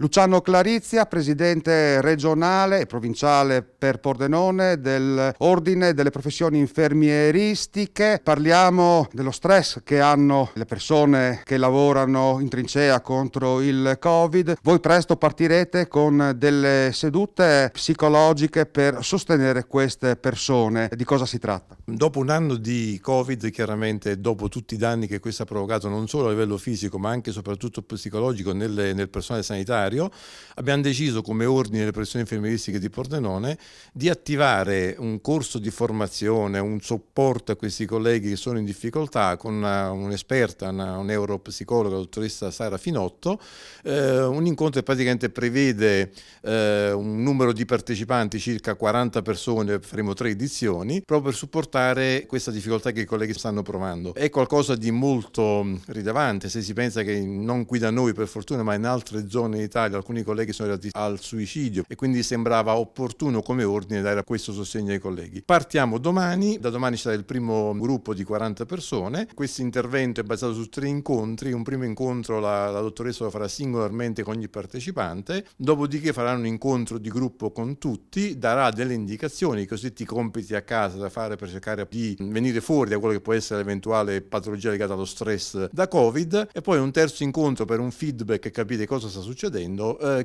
Luciano Clarizia, presidente regionale e provinciale per Pordenone dell'Ordine delle Professioni Infermieristiche. Parliamo dello stress che hanno le persone che lavorano in trincea contro il Covid. Voi presto partirete con delle sedute psicologiche per sostenere queste persone. Di cosa si tratta? Dopo un anno di Covid, chiaramente dopo tutti i danni che questo ha provocato non solo a livello fisico ma anche e soprattutto psicologico nel personale sanitario, abbiamo deciso come Ordine delle Professioni Infermieristiche di Pordenone di attivare un corso di formazione, un supporto a questi colleghi che sono in difficoltà con un'esperta, una neuropsicologa, la dottoressa Sara Finotto, un incontro che praticamente prevede un numero di partecipanti, circa 40 persone, faremo 3 edizioni, proprio per supportare questa difficoltà che i colleghi stanno provando. È qualcosa di molto rilevante se si pensa che non qui da noi per fortuna ma in altre zone d'Italia alcuni colleghi sono arrivati al suicidio e quindi sembrava opportuno come ordine dare questo sostegno ai colleghi. Partiamo domani, da domani sarà il primo gruppo di 40 persone. Questo intervento è basato su 3 incontri. Un primo incontro la dottoressa lo farà singolarmente con ogni partecipante, dopodiché farà un incontro di gruppo con tutti, darà delle indicazioni, i cosiddetti compiti a casa da fare per cercare di venire fuori da quello che può essere l'eventuale patologia legata allo stress da Covid, e poi un terzo incontro per un feedback e capire cosa sta succedendo.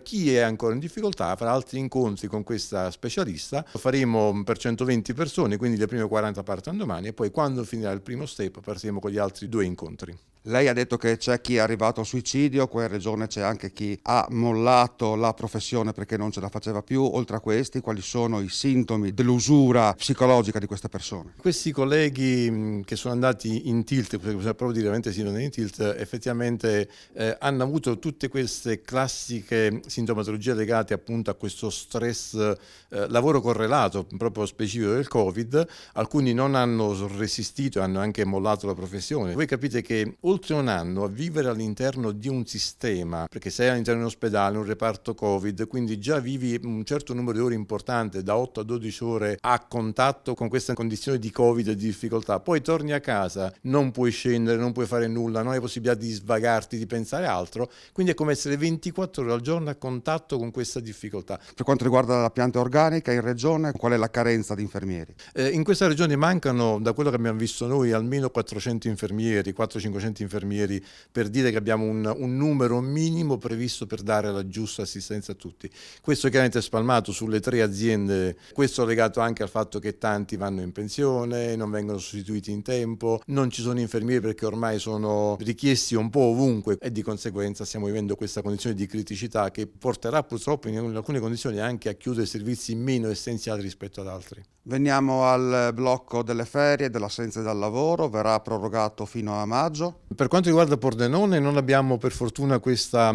Chi è ancora in difficoltà farà altri incontri con questa specialista, lo faremo per 120 persone, quindi le prime 40 partono domani e poi quando finirà il primo step partiremo con gli altri 2 incontri. Lei ha detto che c'è chi è arrivato al suicidio, qua in regione c'è anche chi ha mollato la professione perché non ce la faceva più. Oltre a questi, quali sono i sintomi dell'usura psicologica di queste persone? Questi colleghi che sono andati in tilt, perché bisogna proprio dire veramente sì, non è in tilt, effettivamente hanno avuto tutte queste classiche sintomatologie legate appunto a questo stress lavoro correlato proprio specifico del Covid. Alcuni non hanno resistito e hanno anche mollato la professione. Voi capite che oltre un anno a vivere all'interno di un sistema, perché sei all'interno di un ospedale, un reparto Covid, quindi già vivi un certo numero di ore importante, da 8 a 12 ore a contatto con questa condizione di Covid e di difficoltà, poi torni a casa, non puoi scendere, non puoi fare nulla, non hai possibilità di svagarti, di pensare altro, quindi è come essere 24 ore al giorno a contatto con questa difficoltà. Per quanto riguarda la pianta organica in regione, qual è la carenza di infermieri? In questa regione mancano, da quello che abbiamo visto noi, almeno 400 infermieri, 400-500 infermieri, per dire che abbiamo un numero minimo previsto per dare la giusta assistenza a tutti. Questo chiaramente è spalmato sulle 3 aziende, questo legato anche al fatto che tanti vanno in pensione, non vengono sostituiti in tempo, non ci sono infermieri perché ormai sono richiesti un po' ovunque e di conseguenza stiamo vivendo questa condizione di criticità che porterà purtroppo in alcune condizioni anche a chiudere servizi meno essenziali rispetto ad altri. Veniamo al blocco delle ferie, dell'assenza dal lavoro, verrà prorogato fino a maggio. Per quanto riguarda Pordenone non abbiamo per fortuna questo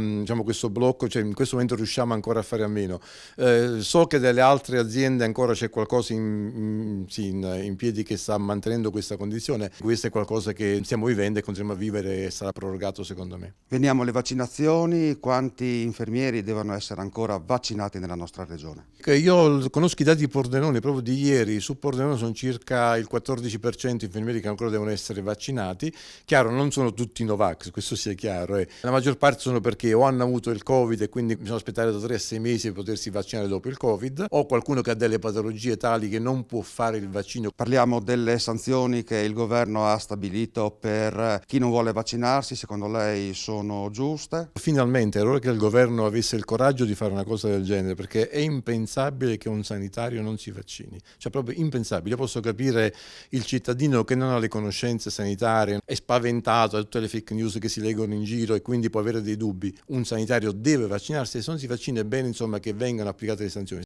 blocco, cioè in questo momento riusciamo ancora a fare a meno. So che delle altre aziende ancora c'è qualcosa in piedi che sta mantenendo questa condizione. Questo è qualcosa che stiamo vivendo e continuiamo a vivere e sarà prorogato secondo me. Veniamo alle vaccinazioni, quanti infermieri devono essere ancora vaccinati nella nostra regione? Io conosco i dati di Pordenone proprio di ieri, su Pordenone sono circa il 14% infermieri che ancora devono essere vaccinati. Chiaro, non sono tutti Novax, questo sia chiaro. La maggior parte sono perché o hanno avuto il Covid e quindi bisogna aspettare da 3 a 6 mesi per potersi vaccinare dopo il Covid, o qualcuno che ha delle patologie tali che non può fare il vaccino. Parliamo delle sanzioni che il governo ha stabilito per chi non vuole vaccinarsi, secondo lei sono giuste? Finalmente era ora che il governo avesse il coraggio di fare una cosa del genere, perché è impensabile che un sanitario non si vaccini, cioè proprio impensabile. Io posso capire il cittadino che non ha le conoscenze sanitarie, è spaventato da tutte le fake news che si leggono in giro e quindi può avere dei dubbi. Un sanitario deve vaccinarsi e se non si vaccina è bene insomma che vengano applicate le sanzioni.